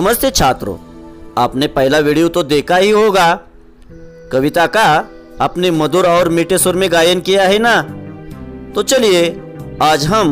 नमस्ते छात्रों, आपने पहला वीडियो तो देखा ही होगा। कविता का अपने मधुर और मीठे सुर में गायन किया है ना। तो चलिए आज हम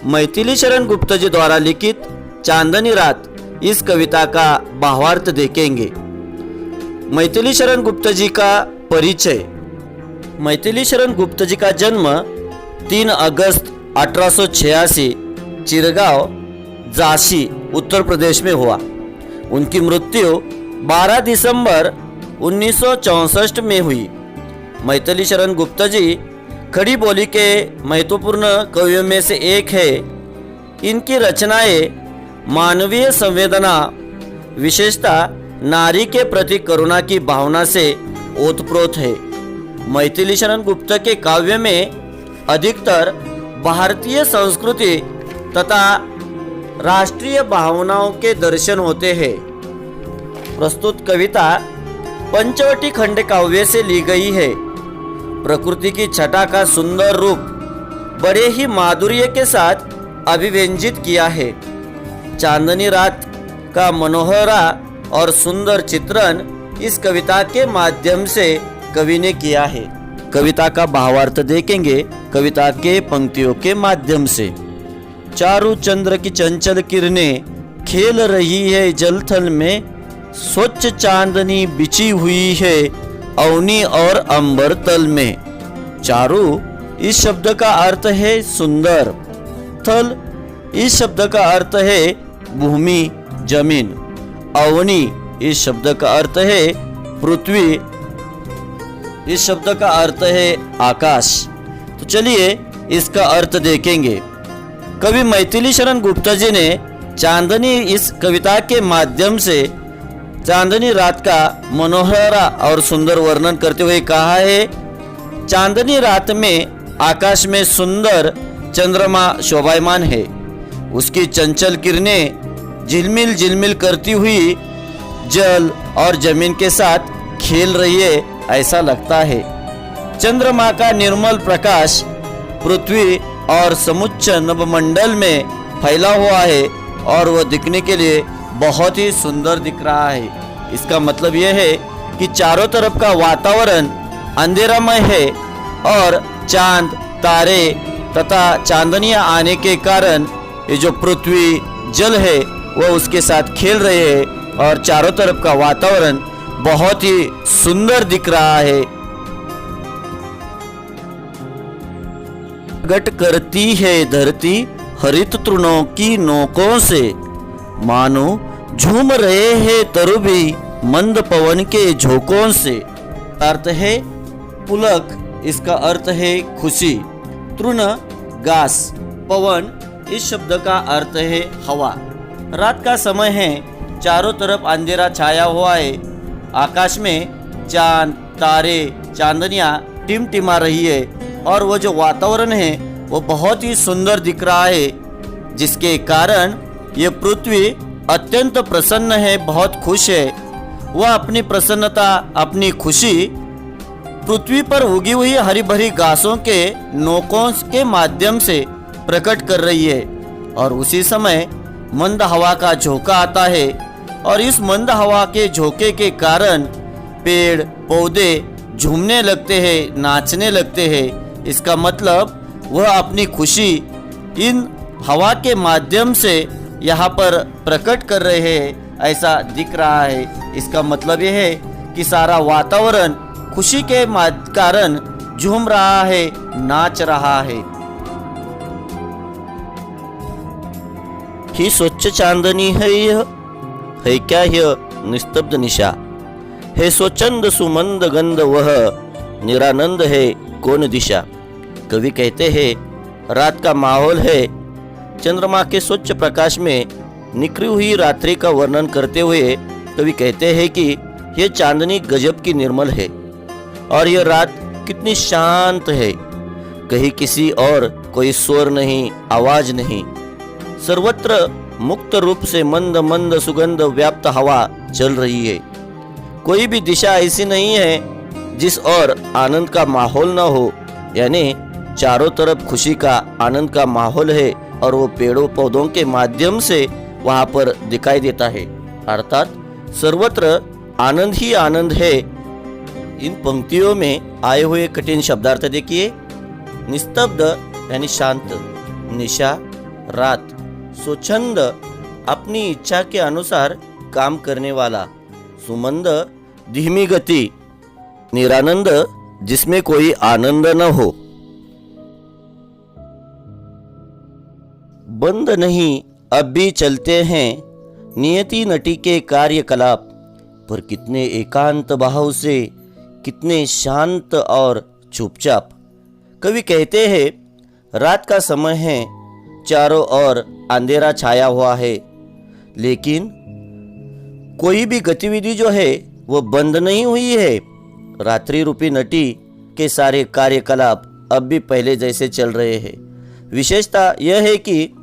मैथिली शरण गुप्ता जी द्वारा लिखित चांदनी रात इस कविता का भावार्थ देखेंगे। मैथिली शरण गुप्ता जी का परिचय। मैथिली शरण गुप्ता जी का जन्म 3 अगस्त 1886 चिरगांव झांसी उत्तर प्रदेश में हुआ। उनकी मृत्यु 12 दिसंबर 1964 में हुई। मैथिली शरण गुप्ता जी खड़ी बोली के महत्वपूर्ण कवियों में से एक है। इनकी रचनाएं मानवीय संवेदना, विशेषतः नारी के प्रति करुणा की भावना से ओतप्रोत है। मैथिली शरण गुप्ता के काव्य में अधिकतर भारतीय संस्कृति तथा राष्ट्रीय भावनाओं के दर्शन होते हैं। प्रस्तुत कविता पंचवटी खंड काव्य से ली गई है। प्रकृति की छटा का सुंदर रूप बड़े ही माधुर्य के साथ अभिव्यंजित किया है। चांदनी रात का मनोहरा और सुंदर चित्रण इस कविता के माध्यम से कवि ने किया है। कविता का भावार्थ देखेंगे कविता के पंक्तियों के माध्यम से। चारू चंद्र की चंचल किरणें खेल रही है जलथल में, स्वच्छ चांदनी बिछी हुई है अवनी और अंबर तल में। चारू इस शब्द का अर्थ है सुंदर। थल इस शब्द का अर्थ है भूमि जमीन। अवनी इस शब्द का अर्थ है पृथ्वी। इस शब्द का अर्थ है आकाश। तो चलिए इसका अर्थ देखेंगे। कवि मैथिली शरण गुप्ता जी ने चांदनी इस कविता के माध्यम से चांदनी रात का मनोहरा और सुंदर वर्णन करते हुए कहा है। चांदनी रात में आकाश में सुंदर चंद्रमा शोभायमान है। उसकी चंचल किरणें झिलमिल झिलमिल करती हुई जल और जमीन के साथ खेल रही है ऐसा लगता है। चंद्रमा का निर्मल प्रकाश पृथ्वी और समुच्च नभमंडल में फैला हुआ है और वह दिखने के लिए बहुत ही सुंदर दिख रहा है। इसका मतलब यह है कि चारों तरफ का वातावरण अंधेरामय है और चांद, तारे तथा चांदनियां आने के कारण ये जो पृथ्वी जल है वह उसके साथ खेल रहे हैं और चारों तरफ का वातावरण बहुत ही सुंदर दिख रहा है। प्रकट करती है धरती हरित तृणों की नोकों से, मानो झूम रहे हैं तरुभी मंद पवन के झोंकों से। अर्थ है पुलक, इसका अर्थ है खुशी। तृण घास, पवन इस शब्द का अर्थ है हवा। रात का समय है, चारों तरफ अंधेरा छाया हुआ है। आकाश में चांद, तारे, चांदनियां टिमटिमा रही है और वो जो वातावरण है वो बहुत ही सुंदर दिख रहा है, जिसके कारण ये पृथ्वी अत्यंत प्रसन्न है, बहुत खुश है। वह अपनी प्रसन्नता, अपनी खुशी पृथ्वी पर उगी हुई हरी भरी घासों के नोकों के माध्यम से प्रकट कर रही है। और उसी समय मंद हवा का झोंका आता है और इस मंद हवा के झोंके के कारण पेड़ पौधे झूमने लगते हैं, नाचने लगते हैं। इसका मतलब वह अपनी खुशी इन हवा के माध्यम से यहाँ पर प्रकट कर रहे हैं ऐसा दिख रहा है। इसका मतलब यह है कि सारा वातावरण खुशी के कारण झूम रहा है, नाच रहा है। ही स्वच्छ चांदनी है यह, है क्या यह निस्तब्ध निशा, है स्वच्छंद सुमंद गंध वह, निरानंद है कौन दिशा। कवि कहते हैं रात का माहौल है। चंद्रमा के स्वच्छ प्रकाश में निखरी हुई रात्रि का वर्णन करते हुए कवि कहते हैं कि यह चांदनी गजब की निर्मल है और यह रात कितनी शांत है। कहीं किसी और कोई स्वर नहीं, आवाज नहीं। सर्वत्र मुक्त रूप से मंद मंद सुगंध व्याप्त हवा चल रही है। कोई भी दिशा ऐसी नहीं है जिस और आनंद का माहौल न हो, यानी चारों तरफ खुशी का, आनंद का माहौल है और वो पेड़ों पौधों के माध्यम से वहाँ पर दिखाई देता है। अर्थात सर्वत्र आनंद ही आनंद है। इन पंक्तियों में आए हुए कठिन शब्दार्थ देखिए। निस्तब्ध यानी शांत, निशा रात, स्वच्छंद अपनी इच्छा के अनुसार काम करने वाला, सुमंद धीमी गति, निरानंद जिसमें कोई आनंद न हो। बंद नहीं अब भी चलते हैं नियति नटी के कार्यकलाप, पर कितने एकांत भाव से, कितने शांत और चुपचाप। कवि कहते हैं रात का समय है, चारों ओर अंधेरा छाया हुआ है, लेकिन कोई भी गतिविधि जो है वो बंद नहीं हुई है। रात्रि रूपी नटी के सारे कार्यकलाप अब भी पहले जैसे चल रहे हैं। विशेषता यह है कि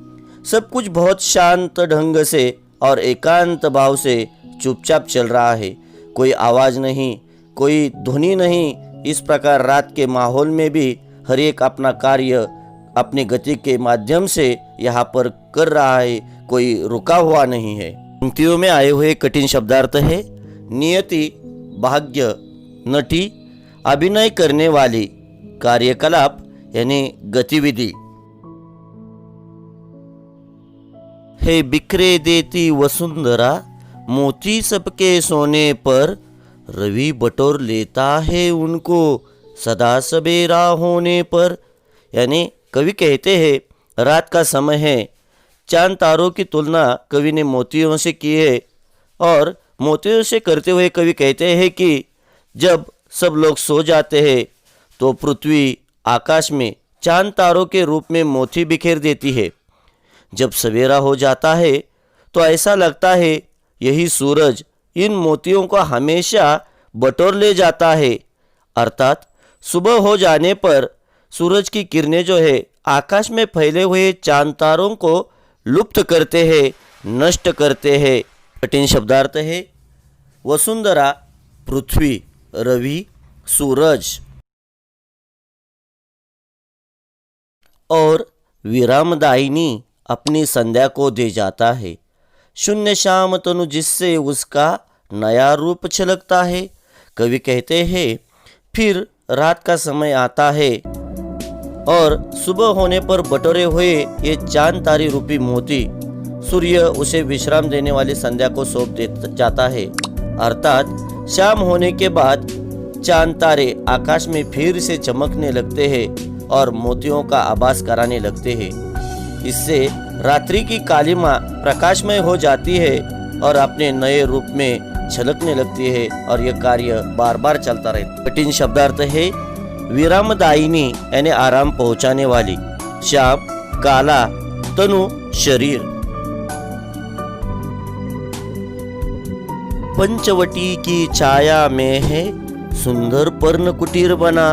सब कुछ बहुत शांत ढंग से और एकांत भाव से चुपचाप चल रहा है। कोई आवाज नहीं, कोई ध्वनि नहीं। इस प्रकार रात के माहौल में भी हर एक अपना कार्य अपनी गति के माध्यम से यहाँ पर कर रहा है, कोई रुका हुआ नहीं है। पंक्तियों में आए हुए कठिन शब्दार्थ है नियति भाग्य, नटी अभिनय करने वाली, कार्यकलाप यानी गतिविधि। हे बिखरे देती वसुंधरा, मोती सबके सोने पर, रवि बटोर लेता है उनको सदा सवेरा होने पर। यानी कवि कहते हैं रात का समय है, चांद तारों की तुलना कवि ने मोतियों से की है, और मोतियों से करते हुए कवि कहते हैं कि जब सब लोग सो जाते हैं तो पृथ्वी आकाश में चांद तारों के रूप में मोती बिखेर देती है। जब सवेरा हो जाता है तो ऐसा लगता है यही सूरज इन मोतियों को हमेशा बटोर ले जाता है। अर्थात सुबह हो जाने पर सूरज की किरणें जो है आकाश में फैले हुए चांद तारों को लुप्त करते हैं, नष्ट करते हैं। कठिन शब्दार्थ है वसुंधरा पृथ्वी, रवि सूरज, और विरामदायिनी अपनी संध्या को दे जाता है। शून्य शाम तनु जिससे उसका नया रूप छलकता है। कवि कहते हैं फिर रात का समय आता है और सुबह होने पर बटोरे हुए ये चांद तारे रूपी मोती सूर्य उसे विश्राम देने वाली संध्या को सौंप दे जाता है। अर्थात शाम होने के बाद चांद तारे आकाश में फिर से चमकने लगते हैं और मोतियों का आभास कराने लगते हैं। इससे रात्रि की कालिमा प्रकाशमय हो जाती है और अपने नए रूप में झलकने लगती है, और यह कार्य बार बार चलता रहता है। कठिन शब्दार्थ है विरामदायिनी यानी आराम पहुंचाने वाली, शाम काला तनु शरीर। पंचवटी की छाया में है सुंदर पर्ण कुटीर बना,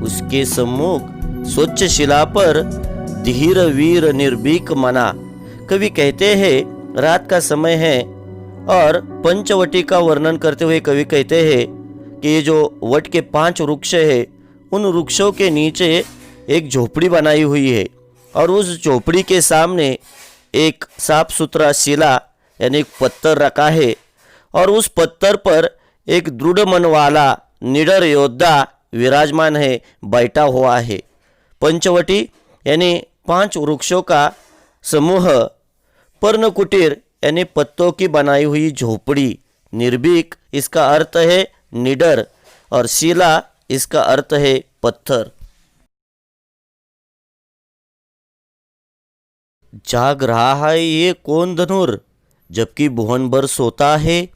उसके सम्मुख स्वच्छ शिला पर धीर वीर निर्भीक मना। कवि कहते हैं रात का समय है और पंचवटी का वर्णन करते हुए कवि कहते हैं कि ये जो वट के 5 वृक्ष है उन वृक्षों के नीचे एक झोपड़ी बनाई हुई है, और उस झोपड़ी के सामने एक साफ सुथरा शिला यानी एक पत्थर रखा है, और उस पत्थर पर एक दृढ़ मन वाला निडर योद्धा विराजमान है, बैठा हुआ है। पंचवटी यानी 5 वृक्षों का समूह, पर्णकुटीर यानी पत्तों की बनाई हुई झोपड़ी, निर्भीक इसका अर्थ है निडर, और शिला इसका अर्थ है पत्थर। जाग रहा है ये कौन धनुर, जबकि भुवन भर सोता है,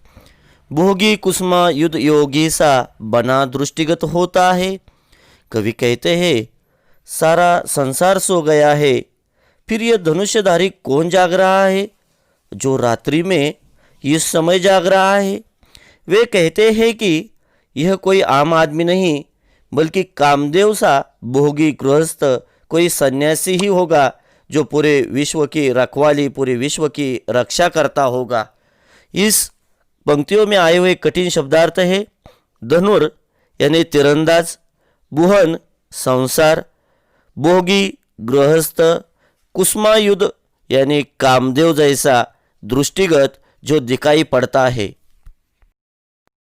भोगी कुसुमा युद्ध योगी सा बना दृष्टिगत होता है। कवि कहते हैं सारा संसार सो गया है, फिर यह धनुष्यधारी कौन जाग रहा है जो रात्रि में इस समय जाग रहा है। वे कहते हैं कि यह कोई आम आदमी नहीं बल्कि कामदेव सा भोगी गृहस्थ कोई सन्यासी ही होगा जो पूरे विश्व की रखवाली, पूरे विश्व की रक्षा करता होगा। इस पंक्तियों में आए हुए कठिन शब्दार्थ है धनुर यानी तीरंदाज, बुहन संसार, भोगी गृहस्थ, कुसुमायुध यानी कामदेव जैसा दृष्टिगत जो दिखाई पड़ता है।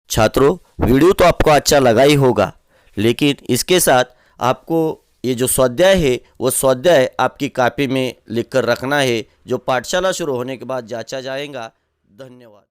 छात्रों, वीडियो तो आपको अच्छा लगा ही होगा, लेकिन इसके साथ आपको ये जो स्वाध्याय है वो स्वाध्याय आपकी कॉपी में लिखकर रखना है, जो पाठशाला शुरू होने के बाद जांचा जाएगा। धन्यवाद।